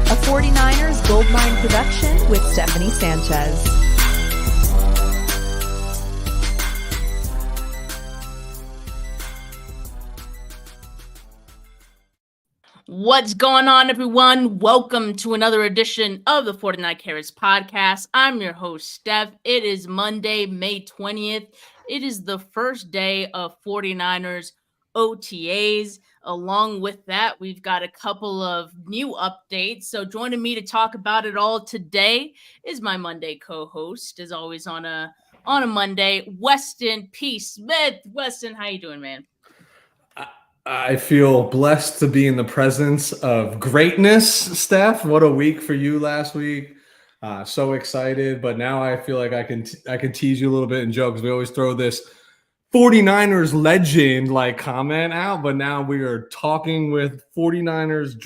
a 49ers Goldmine production with Stephanie Sanchez. What's going on, everyone? Welcome to another edition of the 49 Carats podcast. I'm your host, Steph. It is Monday, May 20th. It is the first day of 49ers OTAs. Along with that, we've got a couple of new updates. So joining me to talk about it all today is my Monday co-host, as always on a Monday, Weston P. Smith. Weston, how you doing, man? I feel blessed to be in the presence of greatness, Steph. What a week for you last week. So excited, but now I feel like I can tease you a little bit and joke because we always throw this 49ers legend like comment out, but now we are talking with 49ers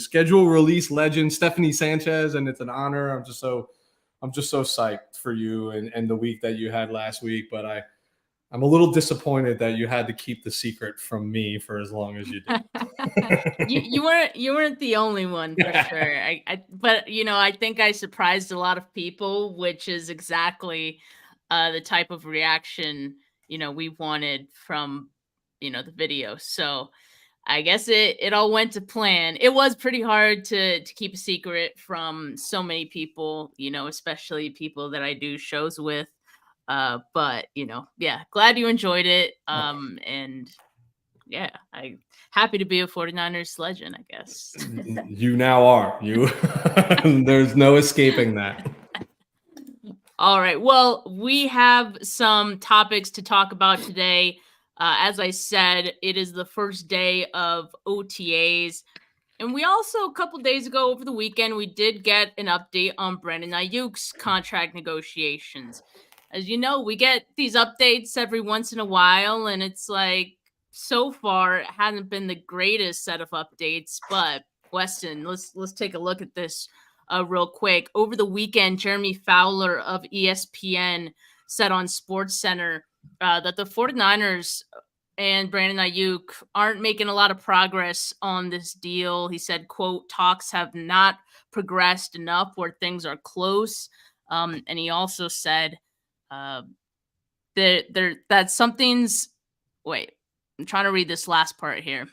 schedule release legend Stephanie Sanchez, and it's an honor. I'm just so psyched for you and the week that you had last week, but I'm a little disappointed that you had to keep the secret from me for as long as you did. you weren't the only one, for sure. But I think I surprised a lot of people, which is exactly the type of reaction we wanted from the video. So I guess it all went to plan. It was pretty hard to keep a secret from so many people, especially people that I do shows with. But glad you enjoyed it. And yeah, I'm happy to be a 49ers legend, I guess. You now are. There's no escaping that. All right. Well, we have some topics to talk about today. As I said, it is the first day of OTAs. And we also, a couple days ago over the weekend, we did get an update on Brandon Aiyuk's contract negotiations. As you know, we get these updates every once in a while, and it's like, so far, it hasn't been the greatest set of updates. But Weston, let's take a look at this real quick. Over the weekend, Jeremy Fowler of ESPN said on SportsCenter that the 49ers and Brandon Aiyuk aren't making a lot of progress on this deal. He said, quote, talks have not progressed enough where things are close. And he also said that something's – wait, I'm trying to read this last part here.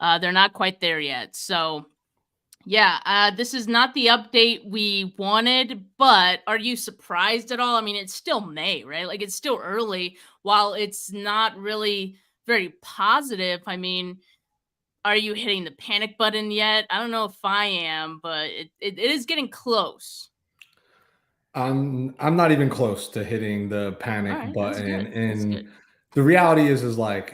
They're not quite there yet. So, yeah, this is not the update we wanted, but are you surprised at all? I mean, it's still May, right? Like, it's still early. While it's not really very positive, I mean, are you hitting the panic button yet? I don't know if I am, but it is getting close. I'm not even close to hitting the panic button. And the reality is like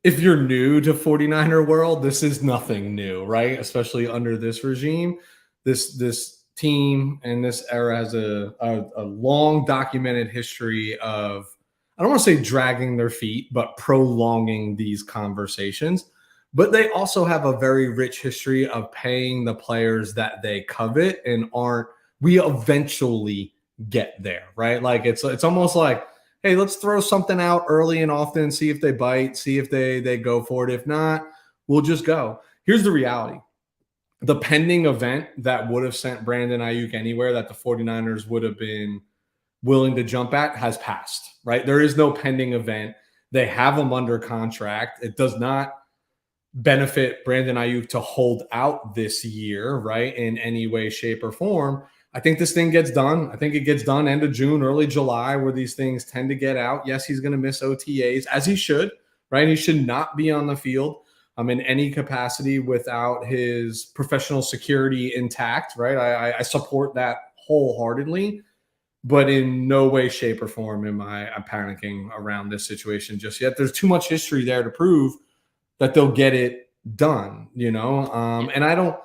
if you're new to 49er world, this is nothing new, right? Especially under this regime. This team and this era has a long documented history of, I don't want to say dragging their feet, but prolonging these conversations. But they also have a very rich history of paying the players that they covet and we eventually get there, right? Like it's almost like, hey, let's throw something out early and often, see if they bite, see if they go for it. If not, we'll just go. Here's the reality. The pending event that would have sent Brandon Aiyuk anywhere that the 49ers would have been willing to jump at has passed, right? There is no pending event. They have him under contract. It does not benefit Brandon Aiyuk to hold out this year, right, in any way, shape, or form. I think this thing gets done. I think it gets done end of June, early July, where these things tend to get out. Yes, he's going to miss OTAs, as he should, right? He should not be on the field in any capacity without his professional security intact, right? I support that wholeheartedly, but in no way, shape, or form am I panicking around this situation just yet. There's too much history there to prove that they'll get it done, and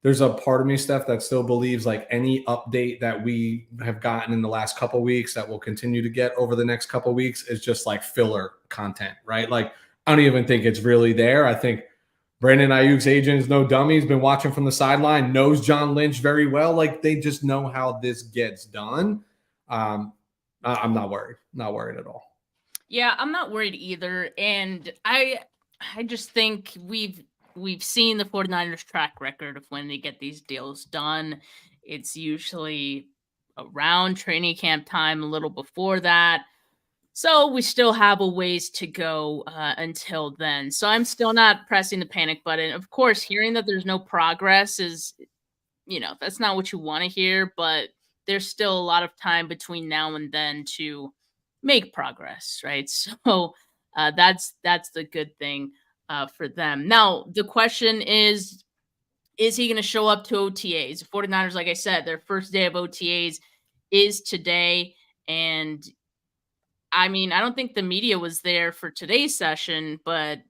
there's a part of me, Steph, that still believes like any update that we have gotten in the last couple of weeks that we'll continue to get over the next couple of weeks is just like filler content, right? Like, I don't even think it's really there. I think Brandon Aiyuk's agent is no dummy. He's been watching from the sideline, knows John Lynch very well. Like, they just know how this gets done. I'm not worried at all. Yeah, I'm not worried either. And I just think we've we've seen the 49ers track record of when they get these deals done. It's usually around training camp time, a little before that. So we still have a ways to go until then. So I'm still not pressing the panic button. Of course, hearing that there's no progress is, that's not what you want to hear, but there's still a lot of time between now and then to make progress, right? So that's the good thing for them. Now, the question is he going to show up to OTAs? The 49ers, like I said, their first day of OTAs is today. And I mean, I don't think the media was there for today's session, but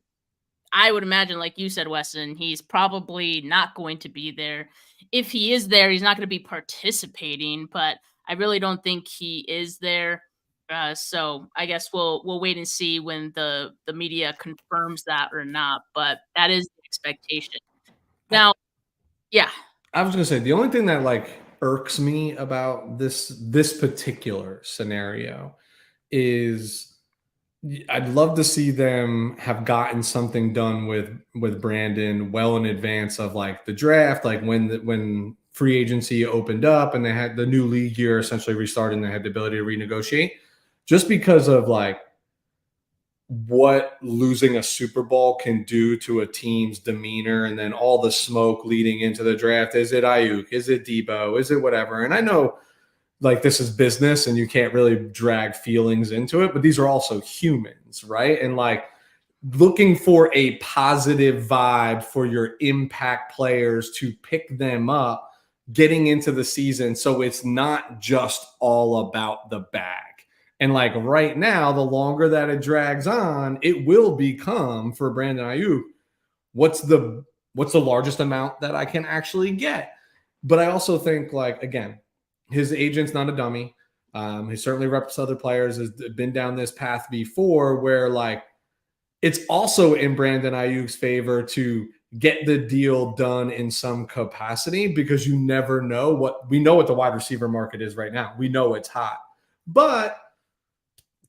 I would imagine, like you said, Weston, he's probably not going to be there. If he is there, he's not going to be participating, but I really don't think he is there. So I guess we'll wait and see when the media confirms that or not. But that is the expectation. Now, yeah. I was gonna say the only thing that like irks me about this particular scenario is I'd love to see them have gotten something done with Brandon well in advance of like the draft, like when free agency opened up and they had the new league year essentially restarted and they had the ability to renegotiate, just because of like what losing a Super Bowl can do to a team's demeanor, and then all the smoke leading into the draft. Is it Aiyuk? Is it Debo? Is it whatever? And I know like this is business and you can't really drag feelings into it, but these are also humans, right? And like looking for a positive vibe for your impact players to pick them up getting into the season, so it's not just all about the bag. And like right now, the longer that it drags on, it will become for Brandon Aiyuk, what's the largest amount that I can actually get? But I also think like, again, his agent's not a dummy. He certainly reps other players, has been down this path before where like it's also in Brandon Ayuk's favor to get the deal done in some capacity, because you never know what the wide receiver market is right now. We know it's hot, but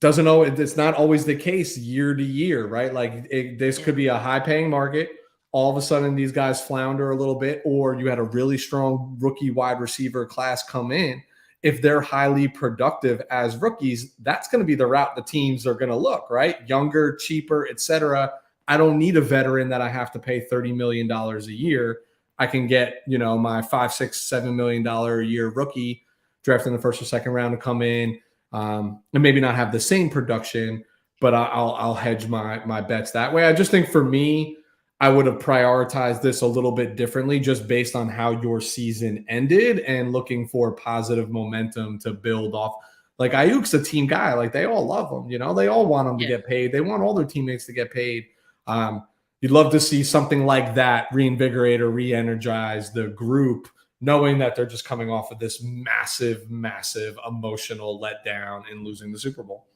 doesn't know it's not always the case year to year, right? Like this could be a high paying market. All of a sudden these guys flounder a little bit, or you had a really strong rookie wide receiver class come in. If they're highly productive as rookies, that's going to be the route the teams are going to look, right? Younger, cheaper, etc. I don't need a veteran that I have to pay $30 million a year. I can get, my $5, $6, $7 million a year rookie drafted in the first or second round to come in, and maybe not have the same production, but I'll hedge my bets that way. I just think for me, I would have prioritized this a little bit differently just based on how your season ended and looking for positive momentum to build off. Like Ayuk's a team guy. Like they all love him. They all want him to get paid. They want all their teammates to get paid. You'd love to see something like that reinvigorate or re-energize the group, knowing that they're just coming off of this massive, massive emotional letdown in losing the Super Bowl.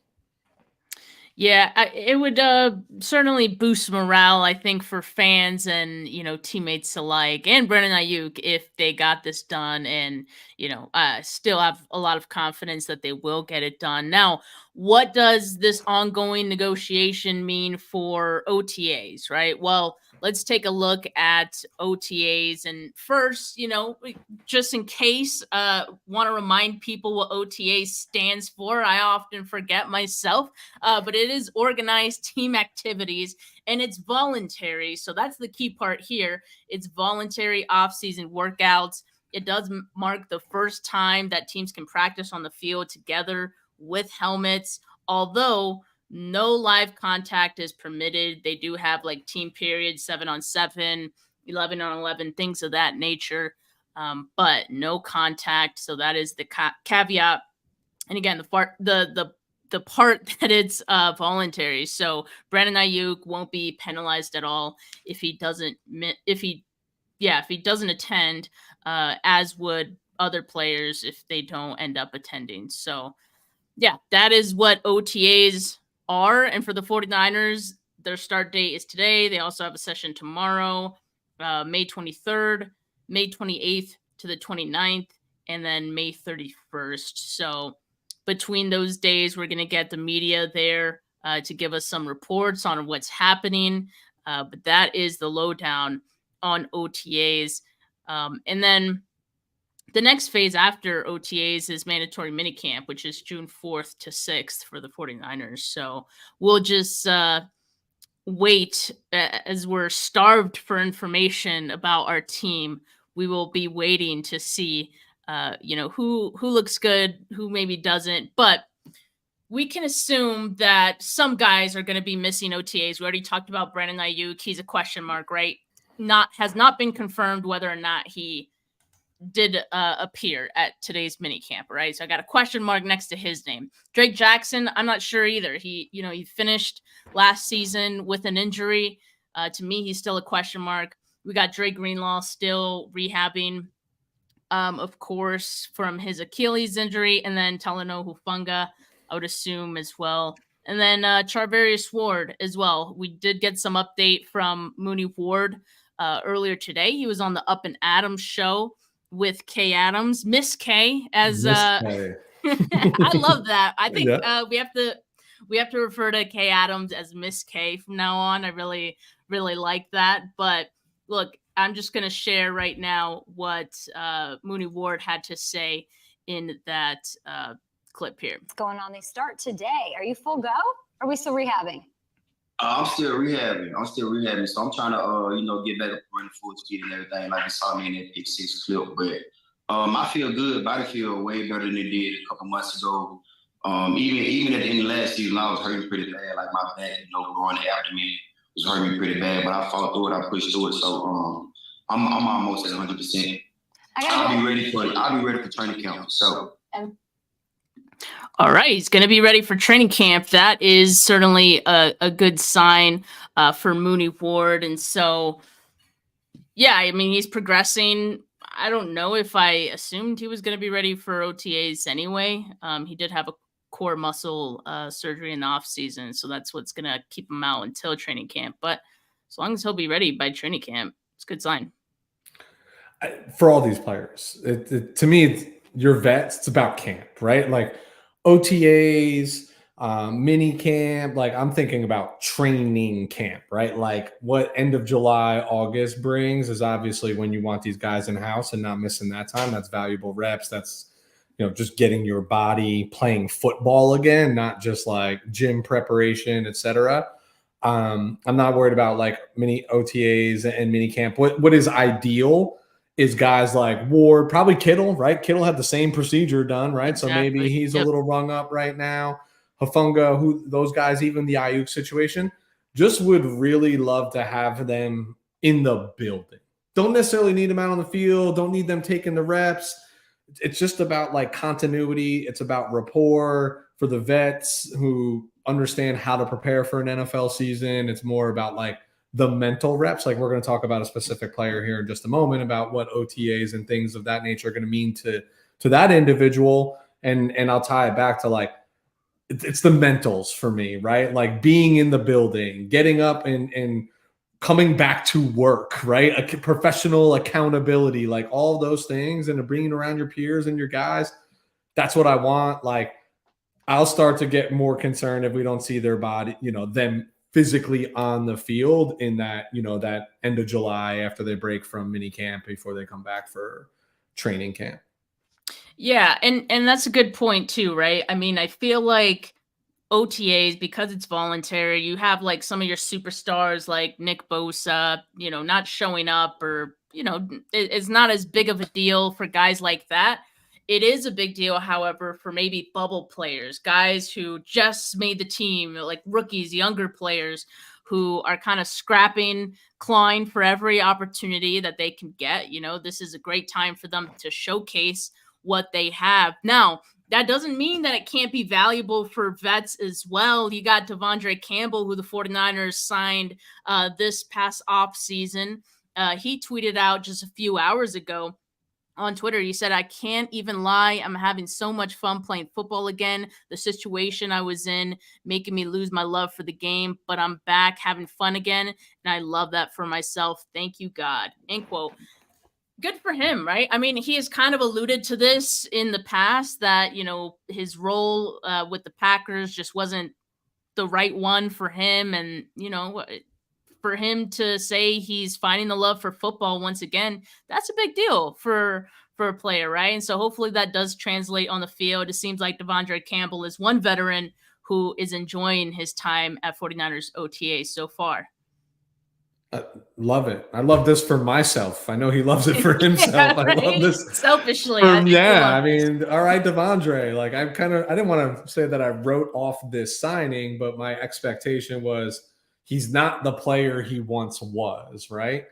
Yeah, it would certainly boost morale, I think, for fans and, teammates alike, and Brandon Aiyuk if they got this done and, still have a lot of confidence that they will get it done. Now, what does this ongoing negotiation mean for OTAs, right? Well, let's take a look at OTAs. And first, just in case, want to remind people what OTA stands for. I often forget myself, but it is organized team activities and it's voluntary. So that's the key part here. It's voluntary off-season workouts. It does mark the first time that teams can practice on the field together with helmets, although no live contact is permitted. They do have like team periods, 7-on-7, 11-on-11, things of that nature, but no contact. So that is the caveat. And again, the part that it's voluntary. So Brandon Aiyuk won't be penalized at all if he doesn't attend, as would other players if they don't end up attending. So yeah, that is what OTAs are. And for the 49ers, their start date is today. They also have a session tomorrow, May 23rd, May 28th to the 29th, and then May 31st. So between those days, we're going to get the media there to give us some reports on what's happening. But that is the lowdown on OTAs. And then the next phase after OTAs is mandatory minicamp, which is June 4th to 6th for the 49ers. So we'll just wait as we're starved for information about our team. We will be waiting to see, who looks good, who maybe doesn't. But we can assume that some guys are going to be missing OTAs. We already talked about Brandon Aiyuk. He's a question mark, right? Has not been confirmed whether or not he did appear at today's minicamp, right? So I got a question mark next to his name. Drake Jackson, I'm not sure either. He finished last season with an injury. To me, he's still a question mark. We got Dre Greenlaw still rehabbing, of course, from his Achilles injury, and then Talanoa Hufanga, I would assume as well. And then Charvarius Ward as well. We did get some update from Mooney Ward earlier today. He was on the Up and Adams show with Kay Adams, Miss K, as I love that. I think we have to refer to Kay Adams as Miss K from now on. I really, really like that. But look, I'm just going to share right now what Mooney Ward had to say in that clip here. What's going on? They start today. Are you full go? Are we still rehabbing? I'm still rehabbing. So I'm trying to, get back up running full speed and everything, like you saw me in that pick 6 clip. But I feel good. Body feel way better than it did a couple months ago. Even at the end of last season, I was hurting pretty bad. Like my back, growing the abdomen was hurting me pretty bad. But I fought through it. I pushed through it. So I'm almost at 100%. I'll be ready for training camp. So. All right, he's going to be ready for training camp. That is certainly a good sign for Mooney Ward. And so, yeah, I mean, he's progressing. I don't know if I assumed he was going to be ready for OTAs anyway. He did have a core muscle surgery in the offseason, so that's what's going to keep him out until training camp. But as long as he'll be ready by training camp, it's a good sign. For all these players, to me, your vets, it's about camp, right? Like OTAs, mini camp, like I'm thinking about training camp, right? Like what end of July, August brings is obviously when you want these guys in house and not missing that time. That's valuable reps. That's, just getting your body playing football again, not just like gym preparation, etc. I'm not worried about like mini OTAs and mini camp. What is ideal is guys like Ward, probably Kittle, right? Kittle had the same procedure done, right? Exactly. So maybe he's a little rung up right now. Hufanga, those guys, even the Aiyuk situation, just would really love to have them in the building. Don't necessarily need them out on the field. Don't need them taking the reps. It's just about like continuity. It's about rapport for the vets who understand how to prepare for an NFL season. It's more about like the mental reps. Like we're going to talk about a specific player here in just a moment about what OTAs and things of that nature are going to mean to that individual. And I'll tie it back to like, it's the mentals for me, right? Like being in the building, getting up and coming back to work, right? A professional accountability, like all those things, and bringing around your peers and your guys. That's what I want. Like I'll start to get more concerned if we don't see their body, them physically on the field in that, that end of July after they break from mini camp before they come back for training camp. Yeah. And that's a good point too, right? I mean, I feel like OTAs, because it's voluntary, you have like some of your superstars like Nick Bosa, not showing up, or, it's not as big of a deal for guys like that. It is a big deal, however, for maybe bubble players, guys who just made the team, like rookies, younger players who are kind of scrapping, clawing for every opportunity that they can get. This is a great time for them to showcase what they have. Now, that doesn't mean that it can't be valuable for vets as well. You got Devondre Campbell, who the 49ers signed this past offseason. He tweeted out just a few hours ago on Twitter. He said, "I can't even lie. I'm having so much fun playing football again. The situation I was in making me lose my love for the game, but I'm back having fun again. And I love that for myself. Thank you, God." End quote. Good for him, right? I mean, he has kind of alluded to this in the past that, his role with the Packers just wasn't the right one for him. And, for him to say he's finding the love for football once again, that's a big deal for a player, right? And so hopefully that does translate on the field. It seems like Devondre Campbell is one veteran who is enjoying his time at 49ers OTA so far. Love it. I love this for myself. I know he loves it for himself. Yeah, right? I love this selfishly. all right, Devondre. Like I didn't want to say that I wrote off this signing, but my expectation was he's not the player he once was, right?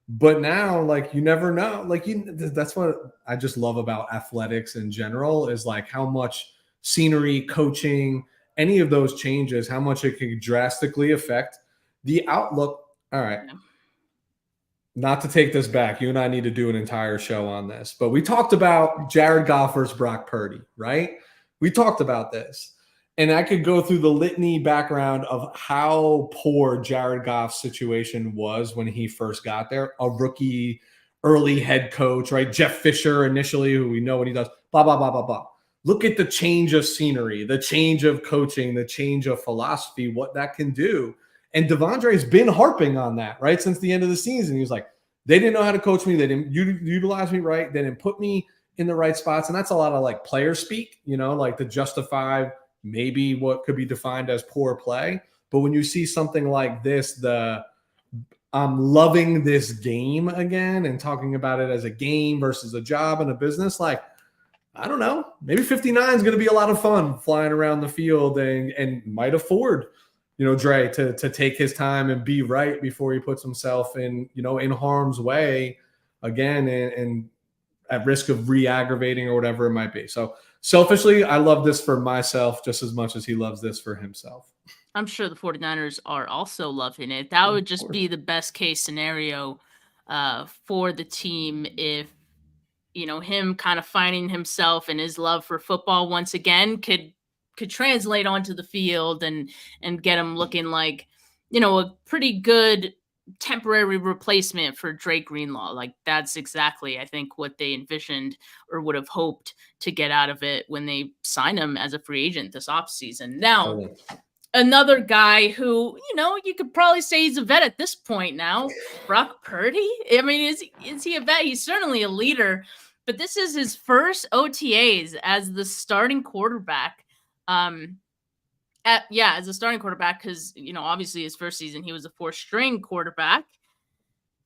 But now, like, you never know. Like, that's what I just love about athletics in general is like how much scenery, coaching, any of those changes, how much it can drastically affect the outlook. All right. Not to take this back. You and I need to do an entire show on this. But we talked about Jared Goff versus Brock Purdy, right? We talked about this. And I could go through the litany background of how poor Jared Goff's situation was when he first got there. A rookie, early head coach, right? Jeff Fisher initially, who we know what he does, blah, blah, blah, blah, blah. Look at the change of scenery, the change of coaching, the change of philosophy, what that can do. And Devondre has been harping on that, right? Since the end of the season. He was like, they didn't know how to coach me. They didn't utilize me right. They didn't put me in the right spots. And that's a lot of like player speak, like to justify maybe what could be defined as poor play. But when you see something like this, I'm loving this game again and talking about it as a game versus a job and a business, like, I don't know, maybe 59 is going to be a lot of fun flying around the field and might afford Dre to take his time and be right before he puts himself in harm's way again and at risk of re-aggravating or whatever it might be. So selfishly, I love this for myself just as much as he loves this for himself. I'm sure the 49ers are also loving it. That would just be the best case scenario for the team if, him kind of finding himself and his love for football once again could translate onto the field and get him looking like, a pretty good temporary replacement for Drake Greenlaw. Like that's exactly, I think, what they envisioned or would have hoped to get out of it when they sign him as a free agent this offseason. Now, another guy who, you could probably say he's a vet at this point now, Brock Purdy. I mean, is he a vet? He's certainly a leader, but this is his first OTAs as the starting quarterback. As a starting quarterback, because obviously his first season he was a 4th-string quarterback.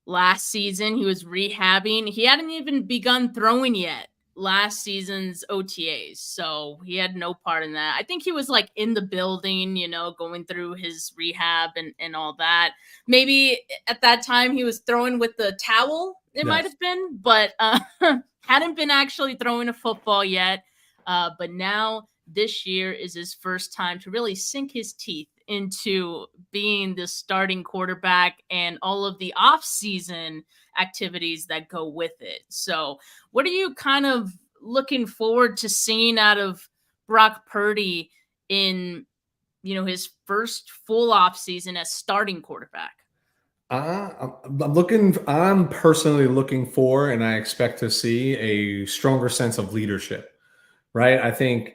Last season he was rehabbing. He hadn't even begun throwing yet last season's OTAs, so he had no part in that. I think he was like in the building, going through his rehab and all that. Maybe at that time he was throwing with the towel. It might have been, but hadn't been actually throwing a football yet. But now this year is his first time to really sink his teeth into being the starting quarterback and all of the off-season activities that go with it. So what are you kind of looking forward to seeing out of Brock Purdy in, his first full off-season as starting quarterback? I'm personally looking for, and I expect to see a stronger sense of leadership, right? I think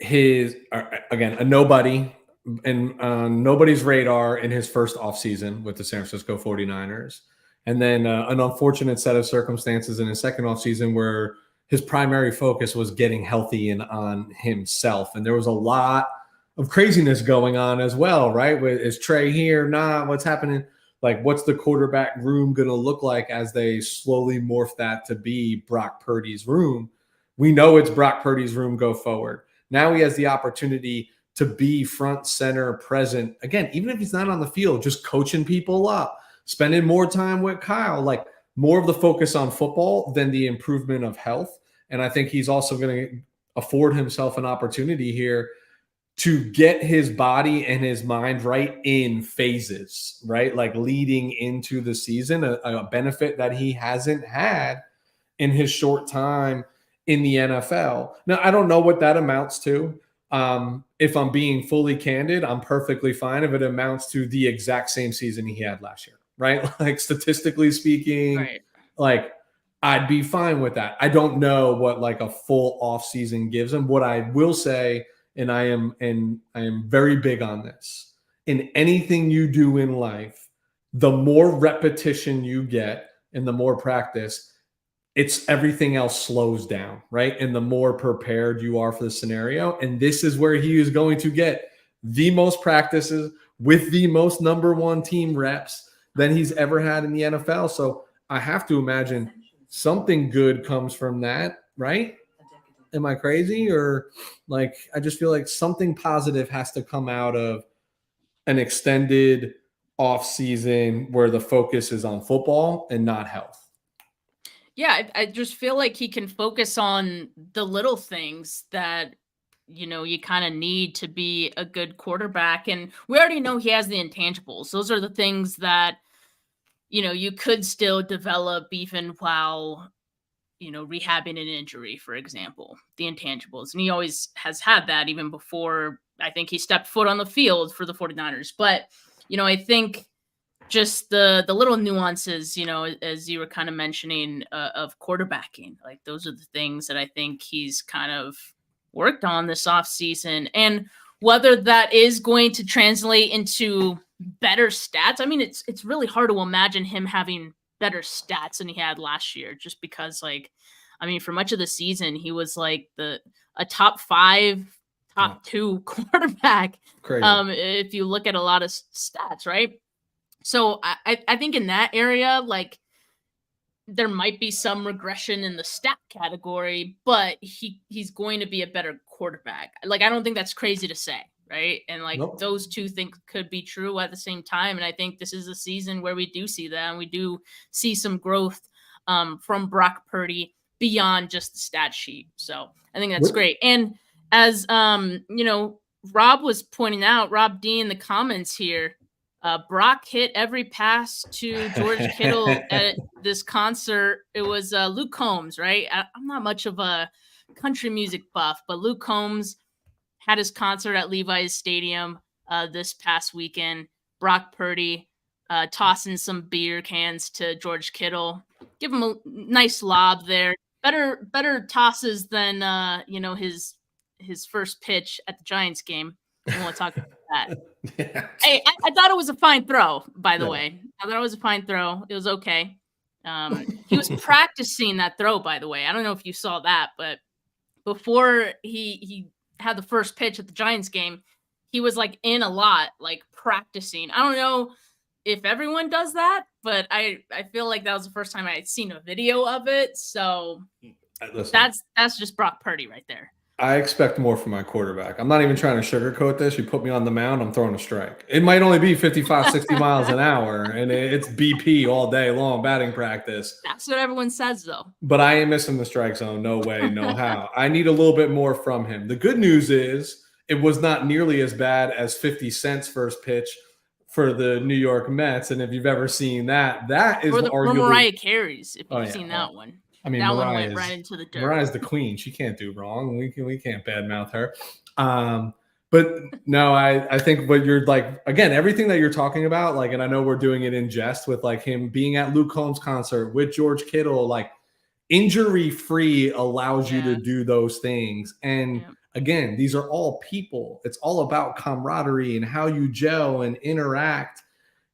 a nobody and nobody's radar in his first offseason with the San Francisco 49ers. And then an unfortunate set of circumstances in his second offseason where his primary focus was getting healthy and on himself. And there was a lot of craziness going on as well, right? Is Trey here? Nah, what's happening? Like, what's the quarterback room going to look like as they slowly morph that to be Brock Purdy's room? We know it's Brock Purdy's room go forward. Now he has the opportunity to be front, center, present. Again, even if he's not on the field, just coaching people up, spending more time with Kyle, like more of the focus on football than the improvement of health. And I think he's also going to afford himself an opportunity here to get his body and his mind right in phases, right? Like leading into the season, a benefit that he hasn't had in his short time in the NFL. Now, I don't know what that amounts to. If I'm being fully candid, I'm perfectly fine if it amounts to the exact same season he had last year, right? Like statistically speaking, right. Like I'd be fine with that. I don't know what like a full off season gives him. What I will say, and I am very big on this, in anything you do in life, the more repetition you get and the more practice, it's everything else slows down, right? And the more prepared you are for the scenario. And this is where he is going to get the most practices with the most number one team reps than he's ever had in the NFL. So I have to imagine something good comes from that, right? Am I crazy? Or like, I just feel like something positive has to come out of an extended off season where the focus is on football and not health. Yeah, I just feel like he can focus on the little things that, you kind of need to be a good quarterback. And we already know he has the intangibles. Those are the things that, you could still develop even while, rehabbing an injury, for example, the intangibles. And he always has had that even before I think he stepped foot on the field for the 49ers. But, I think just the little nuances, as you were kind of mentioning of quarterbacking, like those are the things that I think he's kind of worked on this offseason. And whether that is going to translate into better stats, I mean, it's really hard to imagine him having better stats than he had last year, just because, like, I mean, for much of the season, he was like a top 5, top 2 quarterback. Crazy. If you look at a lot of stats, right? So I think in that area, like, there might be some regression in the stat category, but he's going to be a better quarterback. Like, I don't think that's crazy to say, right? And like those two things could be true at the same time. And I think this is a season where we do see that, and we do see some growth from Brock Purdy beyond just the stat sheet. So I think that's great. And as Rob was pointing out, Rob D in the comments here, Brock hit every pass to George Kittle at this concert. It was Luke Combs, right? I'm not much of a country music buff, but Luke Combs had his concert at Levi's Stadium this past weekend. Brock Purdy tossing some beer cans to George Kittle. Give him a nice lob there. Better tosses than his first pitch at the Giants game. I want to talk about that. Yeah. Hey, I thought it was a fine throw, by the way. I thought it was a fine throw. It was okay. He was practicing that throw, by the way. I don't know if you saw that, but before he had the first pitch at the Giants game, he was like in a lot, like practicing. I don't know if everyone does that, but I feel like that was the first time I had seen a video of it. So that's just Brock Purdy right there. I expect more from my quarterback. I'm not even trying to sugarcoat this. You put me on the mound, I'm throwing a strike. It might only be 55, 60 miles an hour, and it's BP all day long, batting practice. That's what everyone says, though. But I ain't missing the strike zone. No way, no how. I need a little bit more from him. The good news is it was not nearly as bad as 50 Cent's first pitch for the New York Mets. And if you've ever seen that, that is arguably – or Mariah Carey's, if you've seen that one. I mean, that one went right into the dirt. Mariah's the queen. She can't do wrong. We can't badmouth her. But no, I think what you're like, again, everything that you're talking about, like, and I know we're doing it in jest with like him being at Luke Combs' concert with George Kittle, like injury free allows you to do those things. And again, these are all people. It's all about camaraderie and how you gel and interact.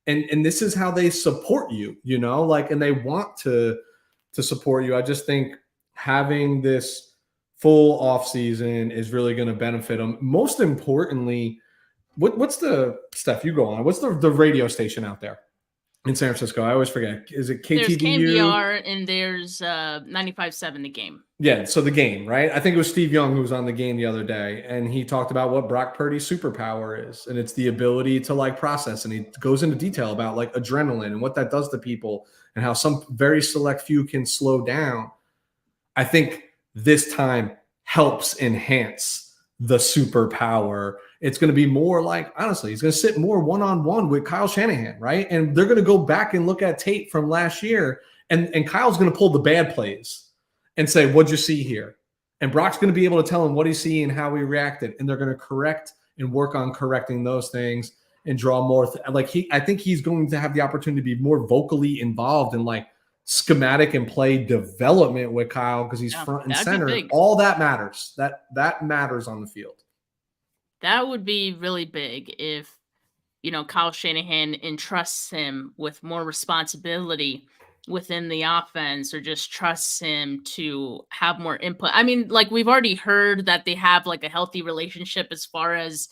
And this is how they support you, like, and they want to support you. I just think having this full off season is really going to benefit them. Most importantly, what's the Steph, you go on? What's the radio station out there in San Francisco? I always forget. Is it KTVU? There's KMBR and there's 95.7 The Game. Yeah, so The Game, right? I think it was Steve Young who was on The Game the other day, and he talked about what Brock Purdy's superpower is, and it's the ability to like process, and he goes into detail about like adrenaline and what that does to people and how some very select few can slow down. I think this time helps enhance the superpower. It's going to be more like, honestly, he's going to sit more one-on-one with Kyle Shanahan, right? And they're going to go back and look at tape from last year, and Kyle's going to pull the bad plays and say, what'd you see here? And Brock's going to be able to tell him what he's seeing, how he reacted, and they're going to correct and work on correcting those things and draw more. I think he's going to have the opportunity to be more vocally involved in like schematic and play development with Kyle because he's front and center. All that matters. That matters on the field. That would be really big if, Kyle Shanahan entrusts him with more responsibility within the offense, or just trusts him to have more input. I mean, like, we've already heard that they have like a healthy relationship as far as,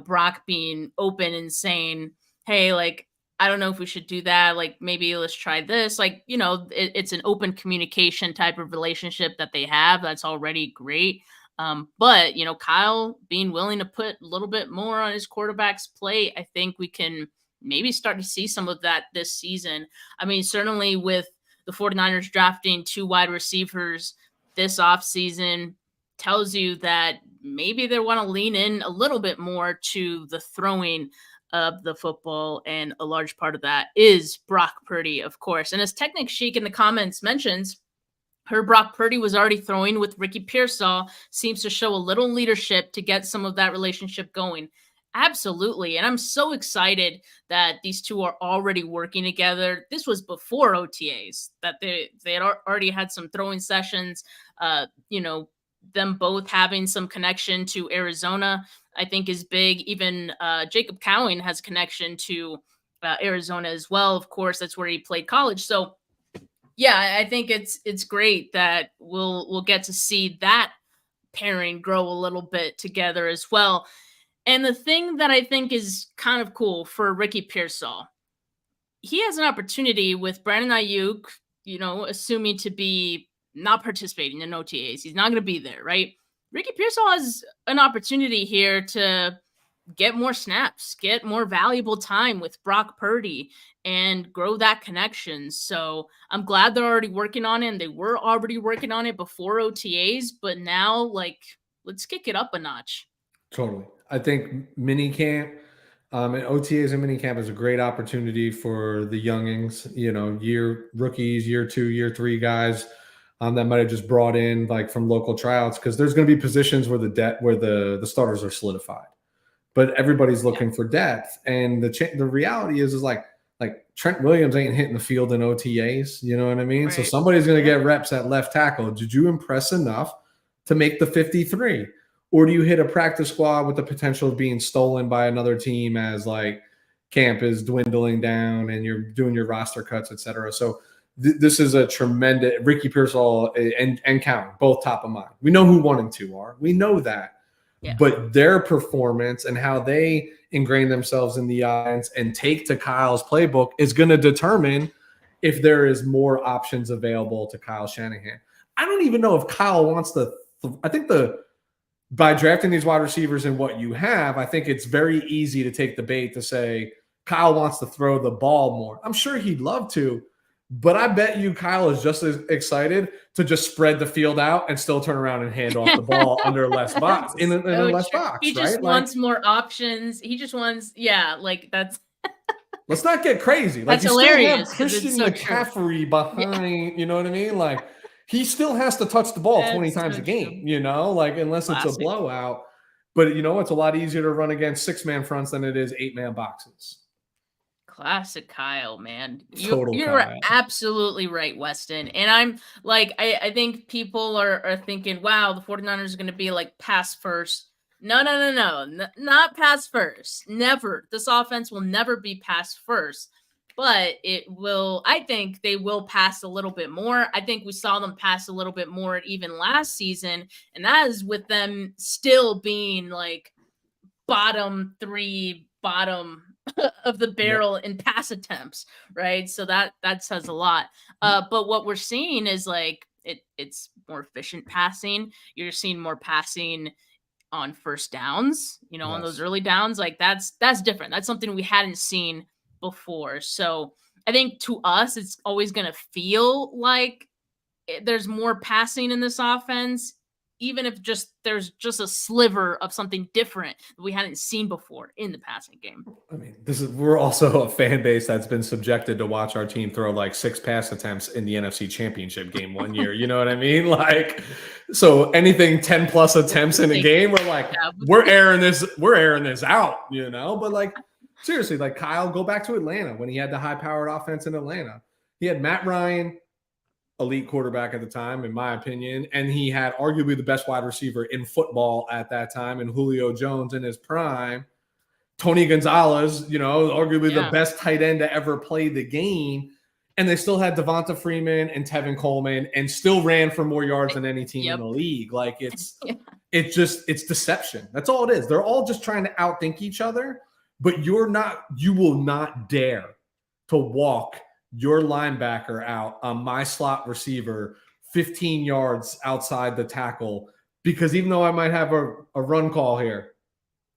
Brock being open and saying, hey, like, I don't know if we should do that. Like, maybe let's try this. Like, it's an open communication type of relationship that they have. That's already great. But, Kyle being willing to put a little bit more on his quarterback's plate, I think we can maybe start to see some of that this season. I mean, certainly with the 49ers drafting 2 wide receivers this offseason tells you that maybe they want to lean in a little bit more to the throwing of the football, and a large part of that is Brock Purdy, of course. And as Technic Chic in the comments mentions, her Brock Purdy was already throwing with Ricky Pearsall, seems to show a little leadership to get some of that relationship going. Absolutely. And I'm so excited that these two are already working together. This was before OTAs, that they had already had some throwing sessions, them both having some connection to Arizona, I think is big. Even Jacob Cowing has a connection to Arizona as well. Of course, that's where he played college. So yeah, I think it's great that we'll get to see that pairing grow a little bit together as well. And the thing that I think is kind of cool for Ricky Pearsall, he has an opportunity with Brandon Aiyuk, assuming to be not participating in OTAs. He's not going to be there, right? Ricky Pearsall has an opportunity here to get more snaps, get more valuable time with Brock Purdy, and grow that connection. So I'm glad they're already working on it, and they were already working on it before OTAs, but now, like, let's kick it up a notch. Totally. I think mini camp and OTAs and mini camp is a great opportunity for the youngings, year rookies, year 2, year 3 guys that might have just brought in like from local tryouts, because there's going to be positions where the starters are solidified, but everybody's looking for depth. And the reality is like Trent Williams ain't hitting the field in OTAs. You know what I mean? Right. So somebody's going to get reps at left tackle. Did you impress enough to make the 53? Or do you hit a practice squad with the potential of being stolen by another team as like camp is dwindling down and you're doing your roster cuts, et cetera? So this is a tremendous Ricky Pearsall and Cowan, both top of mind. We know who 1 and 2 are. We know that. Yeah. But their performance and how they ingrain themselves in the offense and take to Kyle's playbook is going to determine if there is more options available to Kyle Shanahan. I don't even know if Kyle wants to I think by drafting these wide receivers and what you have, I think it's very easy to take the bait to say Kyle wants to throw the ball more. I'm sure he'd love to, but I bet you Kyle is just as excited to just spread the field out and still turn around and hand off the ball under less box in a less box. He just wants more options. He just wants, that's. Let's not get crazy. Like, that's hilarious. Still have Christian McCaffrey behind. You know what I mean? Like, he still has to touch the ball 20 times a game. Unless it's a blowout. But it's a lot easier to run against 6-man fronts than it is 8-man boxes. Classic Kyle, man. You're absolutely right, Weston. And I'm like, I think people are thinking, wow, the 49ers are going to be like pass first. No, not pass first. Never. This offense will never be pass first, but I think they will pass a little bit more. I think we saw them pass a little bit more even last season. And that is with them still being like bottom of the barrel in pass attempts, right? So that says a lot. But what we're seeing is like it's more efficient passing. You're seeing more passing on first downs, on those early downs. Like that's different. That's something we hadn't seen before. So I think to us, it's always going to feel like there's more passing in this offense, even if there's just a sliver of something different that we hadn't seen before in the passing game. I mean, we're also a fan base that's been subjected to watch our team throw like 6 pass attempts in the NFC Championship game one year. You know what I mean? Like, so anything 10 plus attempts in a game, we're like, we're airing this out, But like, seriously, like Kyle, go back to Atlanta when he had the high-powered offense in Atlanta. He had Matt Ryan, elite quarterback at the time, in my opinion, and he had arguably the best wide receiver in football at that time, and Julio Jones in his prime. Tony Gonzalez, arguably the Yeah. best tight end to ever play the game. And they still had Devonta Freeman and Tevin Coleman and still ran for more yards than any team in the league. Like it's deception. That's all it is. They're all just trying to outthink each other, but you will not dare to walk your linebacker out on my slot receiver 15 yards outside the tackle, because even though I might have a run call here,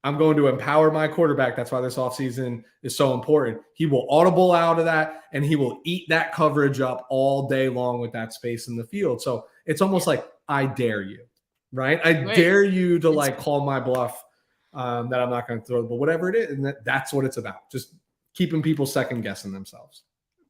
I'm going to empower my quarterback. That's why this offseason is so important. He will audible out of that, and he will eat that coverage up all day long with that space in the field. So it's almost like, I dare you, right? I dare you to call my bluff that I'm not going to throw, but whatever it is, and that's what it's about. Just keeping people second guessing themselves.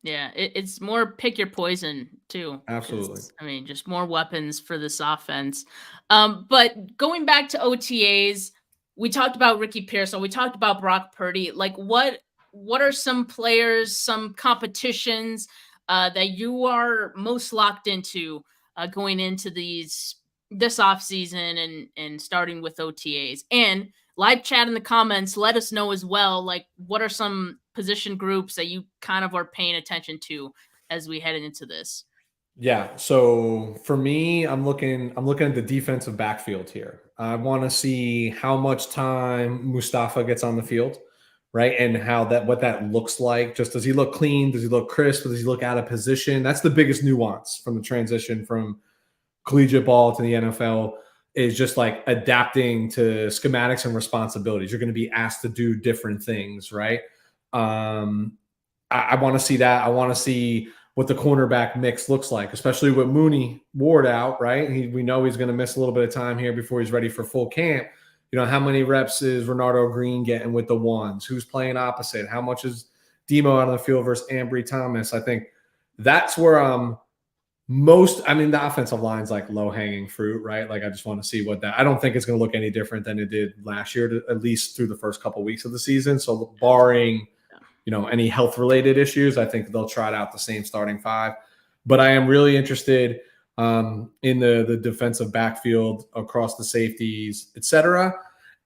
Yeah, it's more pick your poison too. Absolutely. I mean, just more weapons for this offense. But going back to OTAs, we talked about Ricky Pearsall. We talked about Brock Purdy. Like, what are some players, some competitions that you are most locked into going into this offseason and starting with OTAs? And live chat in the comments, let us know as well, like, what are some position groups that you kind of are paying attention to as we head into this? Yeah. So for me, I'm looking at the defensive backfield here. I want to see how much time Mustafa gets on the field, right? And what that looks like. Just, does he look clean? Does he look crisp? Does he look out of position? That's the biggest nuance from the transition from collegiate ball to the NFL, is just like adapting to schematics and responsibilities. You're going to be asked to do different things, right? I want to see that. I want to see what the cornerback mix looks like, especially with Mooney Ward out, right? We know he's going to miss a little bit of time here before he's ready for full camp. How many reps is Renardo Green getting with the ones? Who's playing opposite? How much is Demo out on the field versus Ambry Thomas? I think that's where the offensive line's like low-hanging fruit, right? Like, I just want to see I don't think it's going to look any different than it did last year, at least through the first couple of weeks of the season. So barring any health-related issues, I think they'll trot out the same starting five. But I am really interested in the defensive backfield across the safeties, et cetera.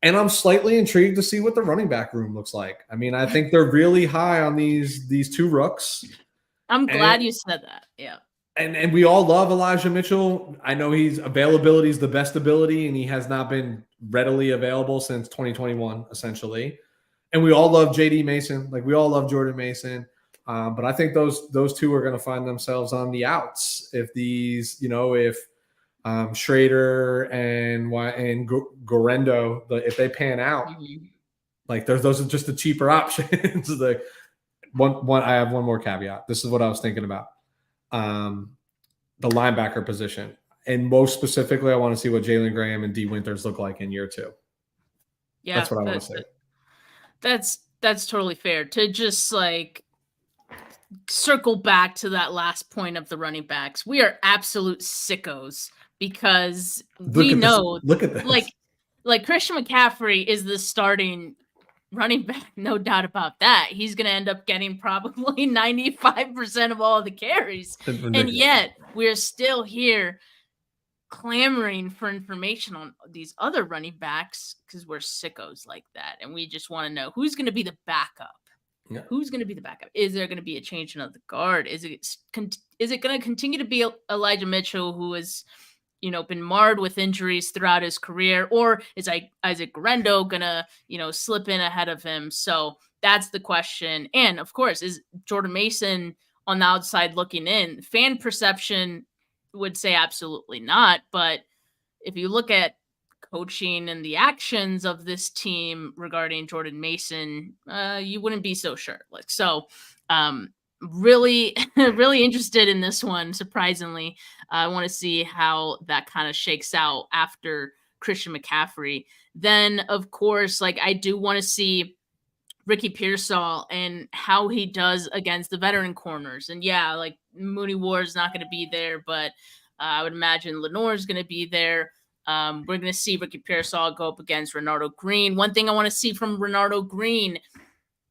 And I'm slightly intrigued to see what the running back room looks like. I mean, I think they're really high on these two rooks. I'm glad you said that. Yeah. And we all love Elijah Mitchell. I know availability is the best ability, and he has not been readily available since 2021, essentially. And we all love JD Mason. Like, we all love Jordan Mason. But I think those two are going to find themselves on the outs if Schrader and Gorendo, if they pan out. Mm-hmm. Like, those are just the cheaper options. I have one more caveat. This is what I was thinking about. The linebacker position. And most specifically, I want to see what Jalen Graham and D Winters look like in year 2. Yeah, that's what I want to say. That's totally fair. To just circle back to that last point of the running backs, we are absolute sickos because we know look at this. Like Christian McCaffrey is the starting running back, no doubt about that. He's going to end up getting probably 95% of all the carries. And yet we're still here clamoring for information on these other running backs because we're sickos like that. And we just want to know who's going to be the backup. Yeah. Who's going to be the backup? Is there going to be a change of the guard? Is it going to continue to be Elijah Mitchell, who has been marred with injuries throughout his career, or is Isaac Gorendo gonna slip in ahead of him? So that's the question. And of course, is Jordan Mason on the outside looking in? Fan perception would say absolutely not, but if you look at coaching and the actions of this team regarding Jordan Mason, you wouldn't be so sure. Really, really interested in this one. Surprisingly, I want to see how that kind of shakes out after Christian McCaffrey. Then, of course, I do want to see Ricky Pearsall and how he does against the veteran corners. And yeah, Mooney Ward's not going to be there, but I would imagine Lenore's going to be there. We're going to see Ricky Pearsall go up against Renardo Green. One thing I want to see from Renardo Green,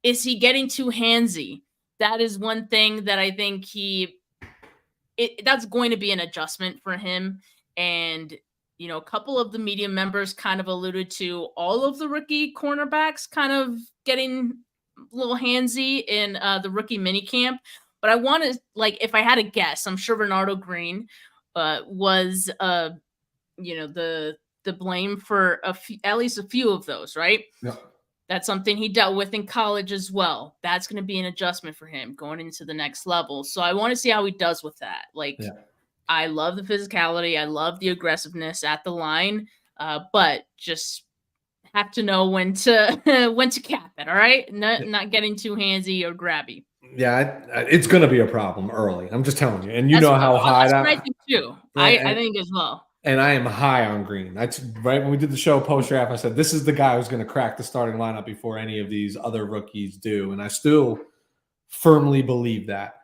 is he getting too handsy? That is one thing that I think that's going to be an adjustment for him. And a couple of the media members kind of alluded to all of the rookie cornerbacks kind of getting a little handsy in the rookie minicamp. But I want to, like, if I had a guess, I'm sure Renardo Green was, the blame for at least a few of those, right? Yeah. That's something he dealt with in college as well. That's going to be an adjustment for him going into the next level. So I want to see how he does with that. Like, I love the physicality. I love the aggressiveness at the line, but just have to know when to when to cap it. All right, not getting too handsy or grabby. Yeah, it's going to be a problem early. I'm just telling you, and that's how high that's what I think too. I think as well. And I am high on Green. That's right. When we did the show post-draft, I said, this is the guy who's going to crack the starting lineup before any of these other rookies do. And I still firmly believe that.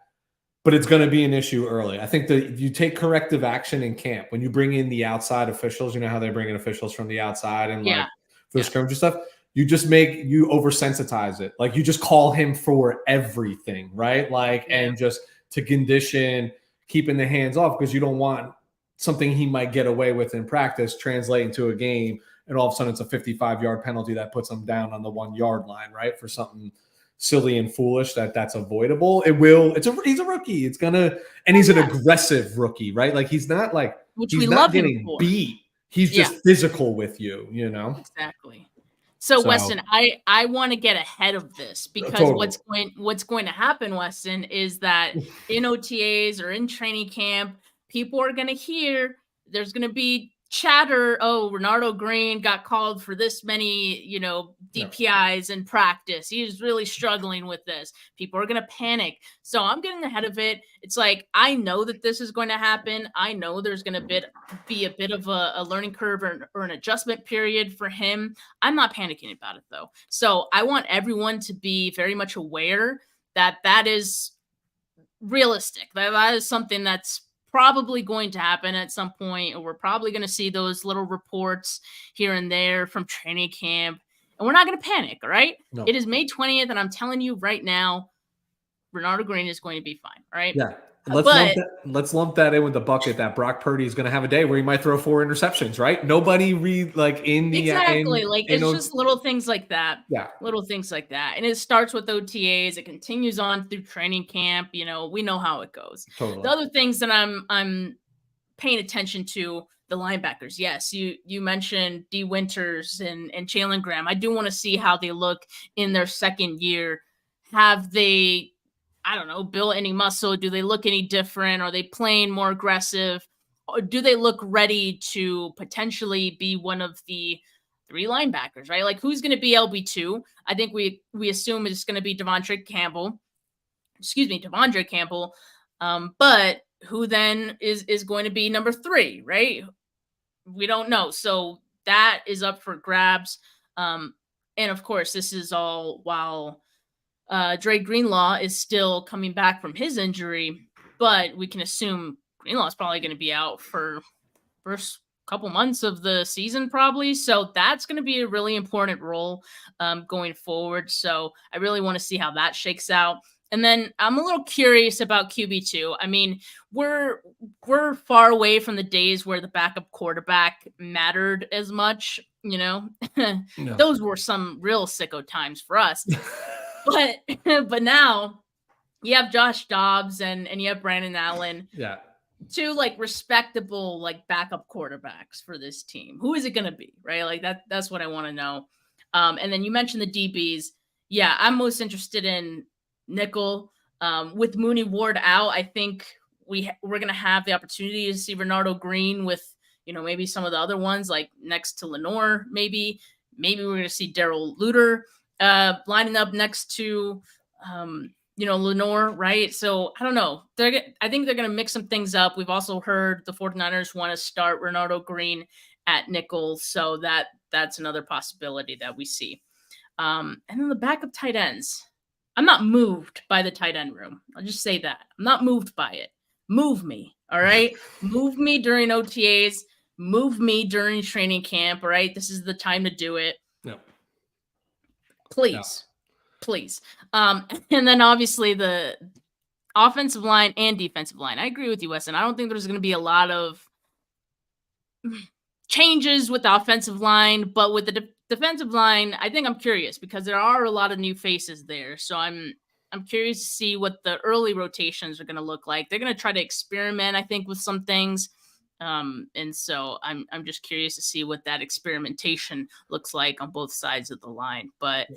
But it's going to be an issue early. I think that you take corrective action in camp. When you bring in the outside officials, you know how they bring in officials from the outside and like for the scrimmage and stuff, you oversensitize it. Like you just call him for everything, right? Like, and just to condition keeping the hands off because you don't want something he might get away with in practice translating to a game, and all of a sudden it's a 55-yard penalty that puts him down on the 1-yard line, right? For something silly and foolish that's avoidable. He's a rookie. It's gonna, and he's an aggressive rookie, right? Like he's not like, he's not getting beat. He's just physical with you, Exactly. So Weston, I want to get ahead of this because what's going to happen, Weston, is that in OTAs or in training camp, people are going to hear there's going to be chatter. Oh, Renardo Green got called for this many, DPIs in practice. He's really struggling with this. People are going to panic. So I'm getting ahead of it. It's like, I know that this is going to happen. I know there's going to be a bit of a learning curve or an adjustment period for him. I'm not panicking about it though. So I want everyone to be very much aware that is realistic. That is something that's probably going to happen at some point, or we're probably going to see those little reports here and there from training camp, and we're not going to panic. All right. No. It is May 20th. And I'm telling you right now, Renardo Green is going to be fine. All right. Yeah. Let's lump that in with the bucket that Brock Purdy is going to have a day where he might throw 4 interceptions, right? Nobody it's just little things like that. Yeah. Little things like that. And it starts with OTAs. It continues on through training camp. We know how it goes. Totally. The other things that I'm paying attention to, the linebackers. Yes. You mentioned D Winters and Jalen Graham. I do want to see how they look in their second year. Have they, I don't know, build any muscle? Do they look any different? Are they playing more aggressive? Or do they look ready to potentially be one of the 3 linebackers, right? Like who's going to be LB2? I think we assume it's going to be Devondre Campbell. But who then is going to be number 3, right? We don't know. So that is up for grabs. And of course, this is all while Dre Greenlaw is still coming back from his injury, but we can assume Greenlaw is probably going to be out for first couple months of the season, probably. So that's going to be a really important role going forward. So I really want to see how that shakes out. And then I'm a little curious about QB2. I mean, we're far away from the days where the backup quarterback mattered as much. No. Those were some real sicko times for us. But now you have Josh Dobbs and you have Brandon Allen. Yeah. 2 like respectable like backup quarterbacks for this team. Who is it going to be, right? Like that's what I want to know. And then you mentioned the DBs. Yeah, I'm most interested in nickel. With Mooney Ward out, I think we're going to have the opportunity to see Renardo Green with, maybe some of the other ones like next to Lenore, maybe we're going to see Darrell Luter lining up next to, Lenore, right? So I don't know. I think they're going to mix some things up. We've also heard the 49ers want to start Renardo Green at nickel. So that's another possibility that we see. And then the backup tight ends. I'm not moved by the tight end room. I'll just say that. I'm not moved by it. Move me, all right? Move me during OTAs. Move me during training camp, all right? This is the time to do it. No. Please. And then obviously the offensive line and defensive line. I agree with you, Weston. I don't think there's going to be a lot of changes with the offensive line, but with the defensive line, I think I'm curious because there are a lot of new faces there. So I'm curious to see what the early rotations are going to look like. They're going to try to experiment, I think, with some things. And so I'm just curious to see what that experimentation looks like on both sides of the line. But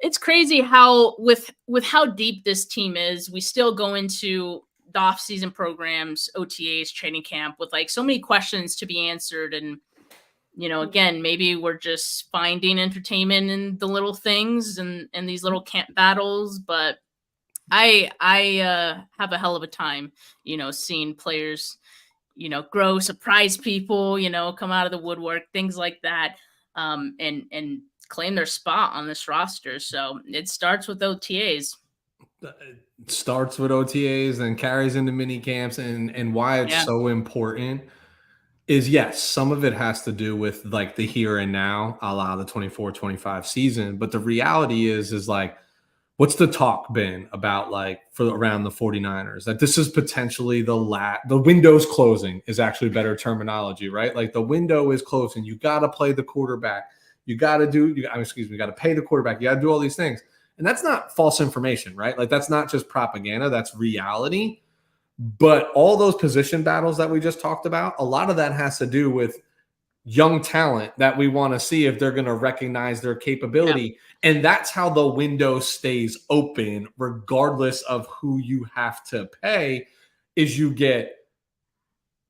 it's crazy how with how deep this team is, we still go into the off-season programs, OTAs, training camp with like so many questions to be answered. And again, maybe we're just finding entertainment in the little things and these little camp battles. But I have a hell of a time, seeing players, grow, surprise people, come out of the woodwork, things like that, and claim their spot on this roster. So it starts with OTAs. It starts with OTAs and carries into mini camps, and why it's so important is, yes, some of it has to do with like the here and now, a la the 24-25 season. But the reality is like, what's the talk been about like for around the 49ers? That this is potentially the window's closing is actually better terminology, right? Like the window is closing. You got to play the quarterback. You got to pay the quarterback. You got to do all these things. And that's not false information, right? Like that's not just propaganda. That's reality. But all those position battles that we just talked about, a lot of that has to do with young talent that we want to see if they're going to recognize their capability. Yeah. And that's how the window stays open, regardless of who you have to pay, is you get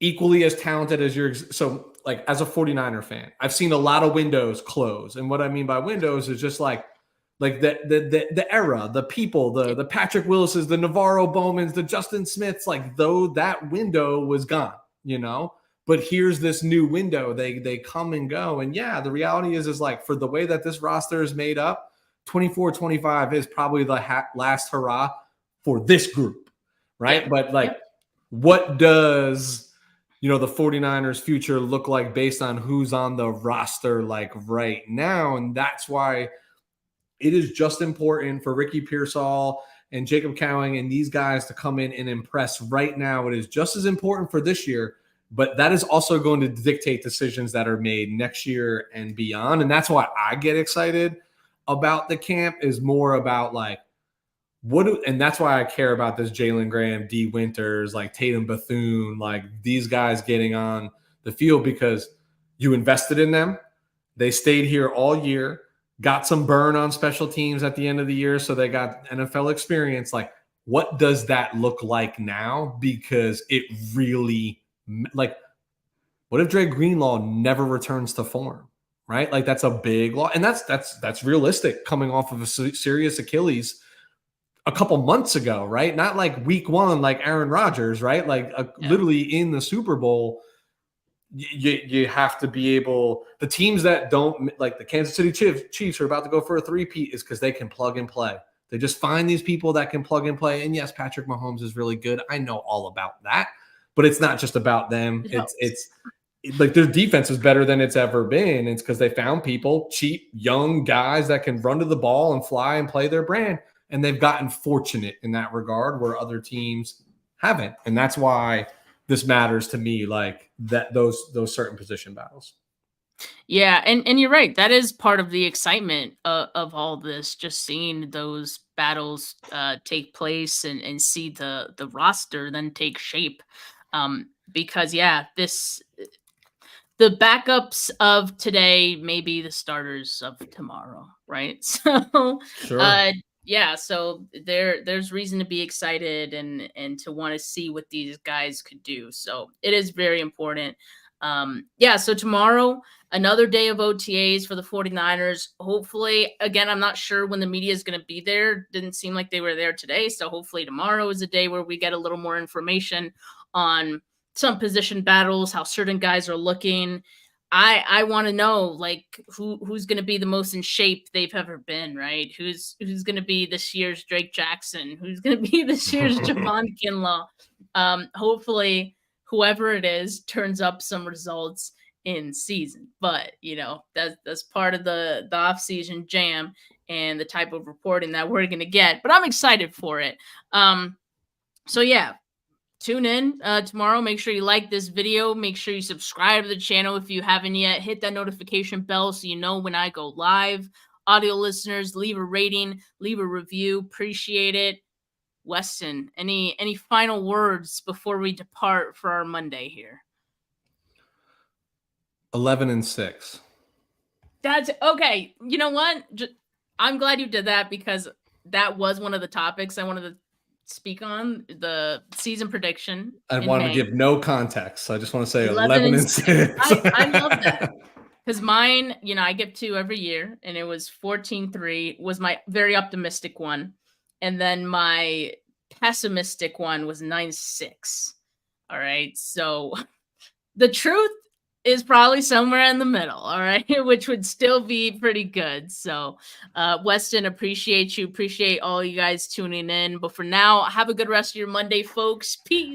equally as talented as so like as a 49er fan, I've seen a lot of windows close. And what I mean by windows is just like the era, the people, the Patrick Willis's, the Navarro Bowmans, the Justin Smiths, like though that window was gone, but here's this new window. They come and go. And yeah, the reality is like for the way that this roster is made up, 24-25 is probably the last hurrah for this group, right? Yeah. But like, what does, the 49ers future look like based on who's on the roster like right now? And that's why it is just important for Ricky Pearsall and Jacob Cowing and these guys to come in and impress right now. It is just as important for this year, but that is also going to dictate decisions that are made next year and beyond. And that's why I get excited about the camp, is more about like, and that's why I care about this Jalen Graham, D Winters, like Tatum Bethune, like these guys getting on the field, because you invested in them. They stayed here all year, got some burn on special teams at the end of the year. So they got NFL experience. Like, what does that look like now? Because it really, like, what if Dre Greenlaw never returns to form, right? Like that's a big loss. And that's realistic coming off of a serious Achilles a couple months ago, right? Not like week one, like Aaron Rodgers, right? Like literally in the Super Bowl, you have to be able, the teams that don't, like the Kansas City Chiefs are about to go for a three-peat, is because they can plug and play. They just find these people that can plug and play. And yes, Patrick Mahomes is really good. I know all about that, but it's not just about them. It's like their defense is better than it's ever been. It's because they found people, cheap, young guys that can run to the ball and fly and play their brand. And they've gotten fortunate in that regard where other teams haven't. And that's why this matters to me, like that those certain position battles. Yeah, and you're right. That is part of the excitement of all this, just seeing those battles take place and see the roster then take shape. Because the backups of today may be the starters of tomorrow, right? So sure. So there's reason to be excited and to want to see what these guys could do. So it is very important. So tomorrow, another day of OTAs for the 49ers. Hopefully, again, I'm not sure when the media is going to be there. Didn't seem like they were there today. So hopefully tomorrow is a day where we get a little more information on some position battles, how certain guys are looking. I want to know like who's going to be the most in shape they've ever been, right? Who's going to be this year's Drake Jackson? Who's going to be this year's Javon Kinlaw? Hopefully, whoever it is turns up some results in season. But that's part of the off-season jam and the type of reporting that we're going to get. But I'm excited for it. tune in tomorrow. Make sure you like this video. Make sure you subscribe to the channel if you haven't yet. Hit that notification bell so you know when I go live. Audio listeners, leave a rating, leave a review. Appreciate it. Weston, any final words before we depart for our Monday here? 11-6. That's okay. You know what? I'm glad you did that because that was one of the topics I wanted to speak on, the season prediction. I wanted to give no context. So I just want to say 11-6. 11-6. I love that. Because mine, I give 2 every year, and it was 14-3 was my very optimistic one. And then my pessimistic one was 9-6. All right. So the truth is probably somewhere in the middle, all right, which would still be pretty good. So, Weston, appreciate you. Appreciate all you guys tuning in. But for now, have a good rest of your Monday, folks. Peace.